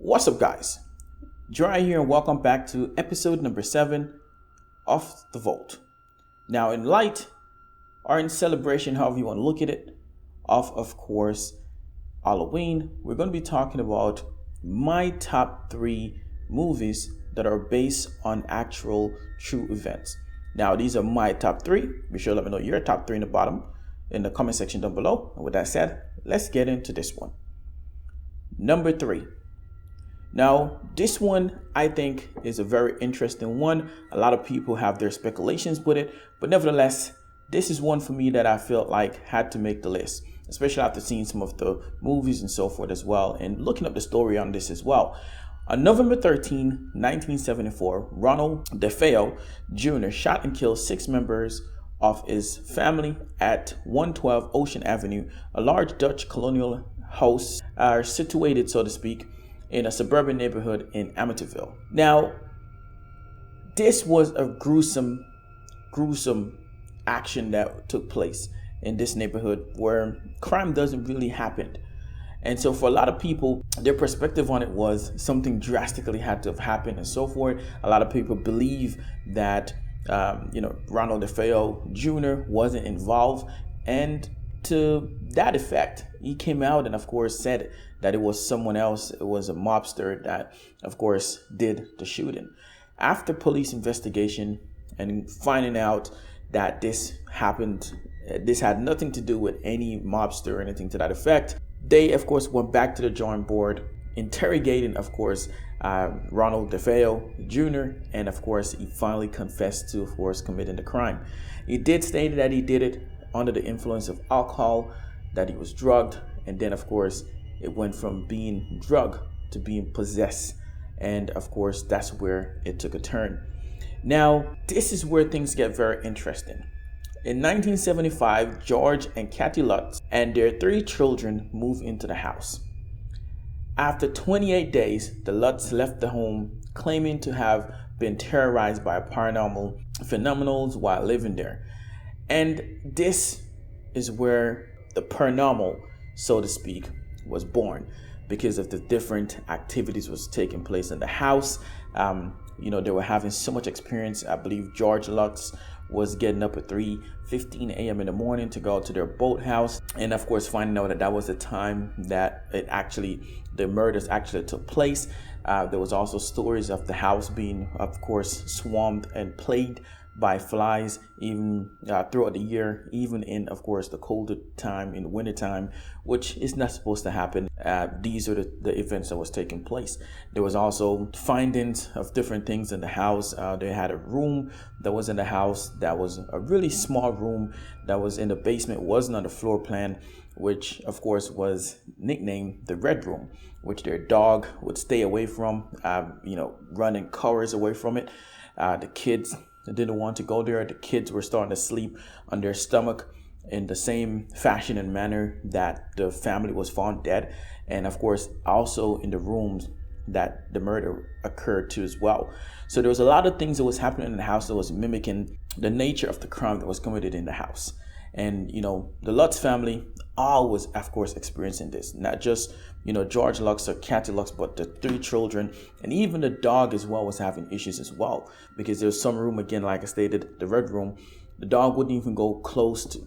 What's up, guys? Dry here, and welcome back to episode number 7 of The Vault. Now, in light or in celebration, however you want to look at it, of course, Halloween, we're going to be talking about my top 3 movies that are based on actual true events. Now, these are my top 3. Be sure to let me know your top 3 in the comment section down below. And with that said, let's get into this one. Number 3. Now, this one I think is a very interesting one. A lot of people have their speculations with it, but nevertheless, this is one for me that I felt like had to make the list, especially after seeing some of the movies and so forth as well, and looking up the story on this as well. On November 13, 1974, Ronald DeFeo Jr. shot and killed 6 members of his family at 112 Ocean Avenue, a large Dutch colonial house situated, so to speak, in a suburban neighborhood in Amityville. Now, this was a gruesome action that took place in this neighborhood where crime doesn't really happen. And so for a lot of people, their perspective on it was something drastically had to have happened and so forth. A lot of people believe that, Ronald DeFeo Jr. wasn't involved. And to that effect, he came out and, of course, said that it was someone else. It was a mobster that, of course, did the shooting. After police investigation and finding out that this happened, this had nothing to do with any mobster or anything to that effect, they, of course, went back to the drawing board, interrogating, of course, Ronald DeFeo Jr. And, of course, he finally confessed to, of course, committing the crime. He did state that he did it under the influence of alcohol, that he was drugged, and then, of course, it went from being drugged to being possessed. And, of course, that's where it took a turn. Now, this is where things get very interesting. In 1975, George and Kathy Lutz and their 3 children moved into the house. After 28 days, the Lutz left the home, claiming to have been terrorized by paranormal phenomena while living there. And this is where the paranormal, so to speak, was born, because of the different activities was taking place in the house. They were having so much experience. I believe George Lutz was getting up at 3:15 a.m. in the morning to go to their boathouse, and of course finding out that was the time that the murders actually took place. There was also stories of the house being, of course, swarmed and plagued by flies, even throughout the year, even in, of course, the colder time, in the winter time, which is not supposed to happen. These are the events that was taking place. There was also findings of different things in the house. They had a room that was in the house that was a really small room that was in the basement, wasn't on the floor plan, which of course was nicknamed the Red Room, which their dog would stay away from, running covers away from it. The kids didn't want to go there. The kids were starting to sleep on their stomach in the same fashion and manner that the family was found dead. And of course, also in the rooms that the murder occurred to as well. So there was a lot of things that was happening in the house that was mimicking the nature of the crime that was committed in the house. And, the Lutz family always, of course, experiencing this. Not just, George Lutz or Kathy Lutz, but the 3 children, and even the dog as well was having issues as well. Because there was some room, again, like I stated, the Red Room, the dog wouldn't even go close to.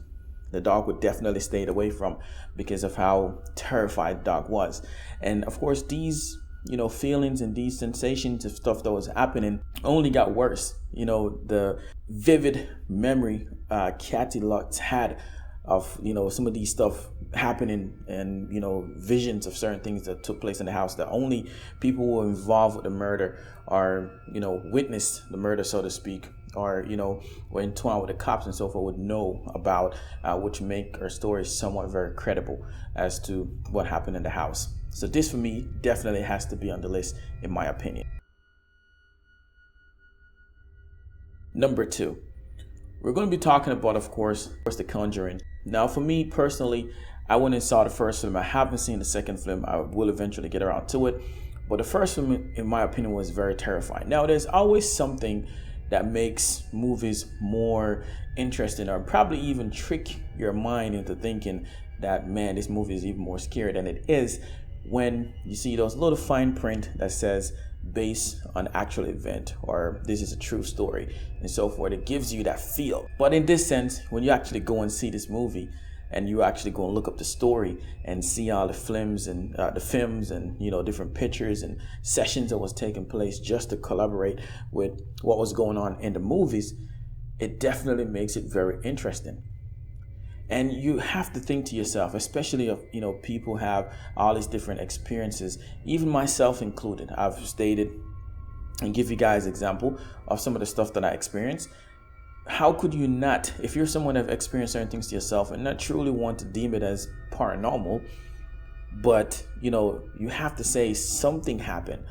The dog would definitely stay away from, because of how terrified the dog was. And of course, these feelings and these sensations of stuff that was happening only got worse. The vivid memory Kathy Lutz had of, some of these stuff happening, and, visions of certain things that took place in the house that only people who were involved with the murder or, witnessed the murder, so to speak, or, were entwined with the cops and so forth would know about, which make our story somewhat very credible as to what happened in the house. So this, for me, definitely has to be on the list, in my opinion. Number 2, we're going to be talking about, of course, The Conjuring. Now, for me personally, I went and saw the first film. I haven't seen the second film. I will eventually get around to it. But the first film, in my opinion, was very terrifying. Now, there's always something that makes movies more interesting, or probably even trick your mind into thinking that, man, this movie is even more scary than it is, when you see those little fine print that says based on actual event, or this is a true story, and so forth. It gives you that feel. But in this sense, when you actually go and see this movie, and you actually go and look up the story and see all the films and different pictures and sessions that was taking place just to collaborate with what was going on in the movies, it definitely makes it very interesting. And you have to think to yourself, especially if people have all these different experiences, even myself included. I've stated and give you guys example of some of the stuff that I experienced. How could you not, if you're someone that have experienced certain things to yourself and not truly want to deem it as paranormal, but you have to say something happened.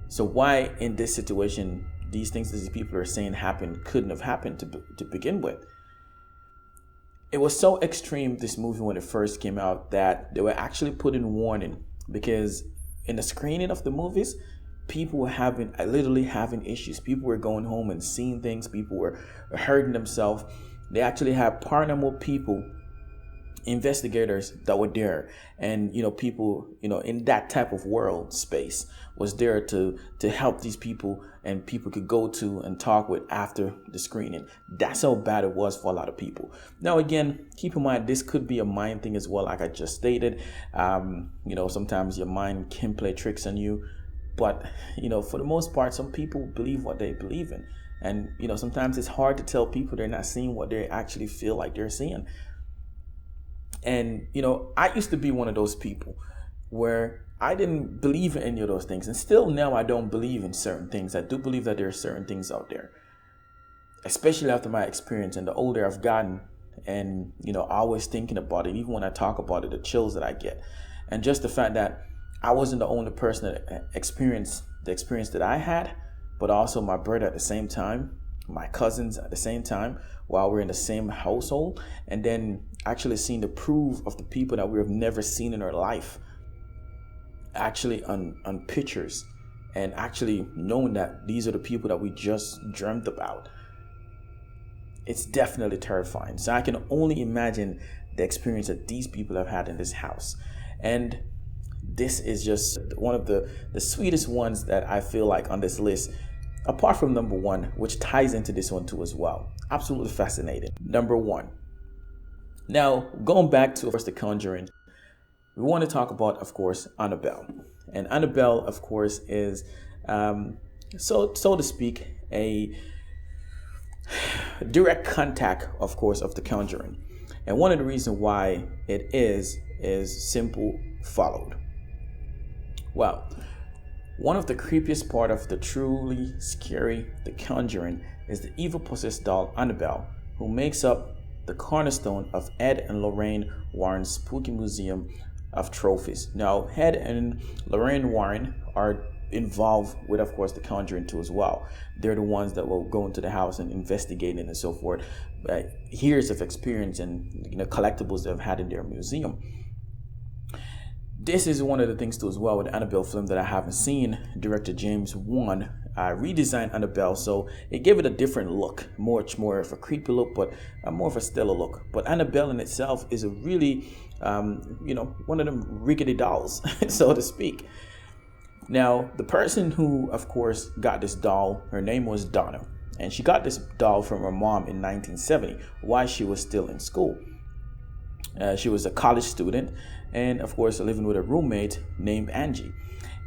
So why in this situation, these things that these people are saying happened couldn't have happened to begin with? It was so extreme, this movie, when it first came out, that they were actually putting warning, because in the screening of the movies, people were literally having issues. People were going home and seeing things. People were hurting themselves. They actually had paranormal people, investigators that were there, and people in that type of world space was there to help these people, and people could go to and talk with after the screening. That's how bad it was for a lot of people. Now again, keep in mind, this could be a mind thing as well, like I just stated. Sometimes your mind can play tricks on you, but for the most part, some people believe what they believe in, and sometimes it's hard to tell people they're not seeing what they actually feel like they're seeing. And I used to be one of those people where I didn't believe in any of those things, and still now I don't believe in certain things. I do believe that there are certain things out there, especially after my experience and the older I've gotten, and always thinking about it. Even when I talk about it, the chills that I get, and just the fact that I wasn't the only person that experienced the experience that I had, but also my brother at the same time, my cousins at the same time, while we're in the same household, and then actually seeing the proof of the people that we have never seen in our life, actually on pictures, and actually knowing that these are the people that we just dreamt about. It's definitely terrifying. So I can only imagine the experience that these people have had in this house. And this is just one of the sweetest ones that I feel like on this list, apart from number one, which ties into this one too as well. Absolutely fascinating. Number one. Now, going back to first the Conjuring, we want to talk about, of course, Annabelle. And Annabelle, of course, is, so to speak, a direct contact, of course, of the Conjuring. And one of the reasons why it is simple followed. Well, one of the creepiest part of the truly scary The Conjuring is the evil possessed doll Annabelle, who makes up the cornerstone of Ed and Lorraine Warren's spooky museum of trophies. Now, Ed and Lorraine Warren are involved with, of course, The Conjuring 2 as well. They're the ones that will go into the house and investigate it and so forth. Years of experience and collectibles they've had in their museum. This is one of the things too as well with the Annabelle film that I haven't seen. Director James Wan redesigned Annabelle, so it gave it a different look, much more of a creepy look, but more of a stellar look. But Annabelle in itself is a really, one of them rickety dolls, so to speak. Now, the person who, of course, got this doll, her name was Donna, and she got this doll from her mom in 1970 while she was still in school. She was a college student, and of course living with a roommate named Angie,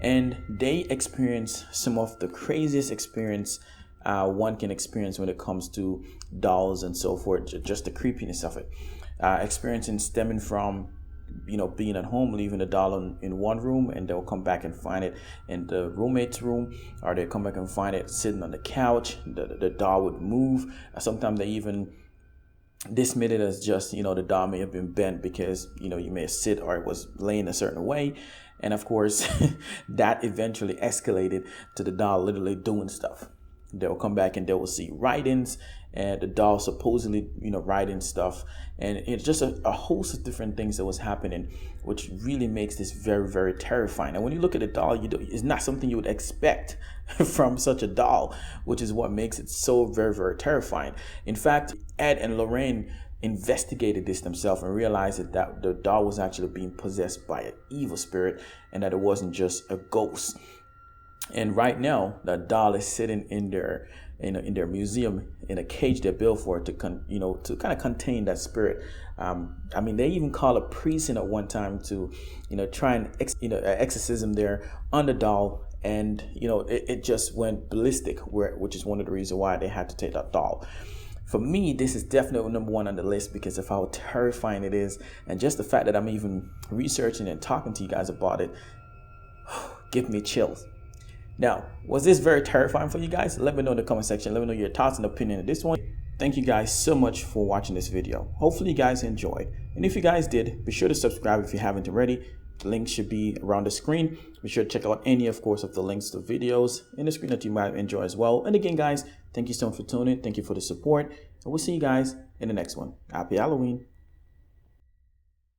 and they experienced some of the craziest experience one can experience when it comes to dolls and so forth. Just the creepiness of it, experiencing stemming from being at home, leaving the doll in one room, and they'll come back and find it in the roommate's room, or they come back and find it sitting on the couch. The doll would move. Sometimes they even dismiss it as just the doll may have been bent because you may have sit or it was laying a certain way, and of course that eventually escalated to the doll literally doing stuff. They'll come back and they will see writings, and the doll supposedly writing stuff, and it's just a host of different things that was happening, which really makes this very, very terrifying. And when you look at the doll, it's not something you would expect from such a doll, which is what makes it so very, very terrifying. In fact, Ed and Lorraine investigated this themselves and realized that the doll was actually being possessed by an evil spirit and that it wasn't just a ghost. And right now, the doll is sitting in their museum in a cage they built for it to kind of contain that spirit. I mean, they even call a priest in at one time to try and exorcism there on the doll, and it just went ballistic, which is one of the reasons why they had to take that doll. For me, this is definitely number one on the list because of how terrifying it is, and just the fact that I'm even researching and talking to you guys about it give me chills. Now, was this very terrifying for you guys? Let me know in the comment section. Let me know your thoughts and opinion of this one. Thank you guys so much for watching this video. Hopefully you guys enjoyed. And if you guys did, be sure to subscribe if you haven't already. The link should be around the screen. Be sure to check out any, of course, of the links to videos in the screen that you might enjoy as well. And again, guys, thank you so much for tuning in. Thank you for the support. And we'll see you guys in the next one. Happy Halloween.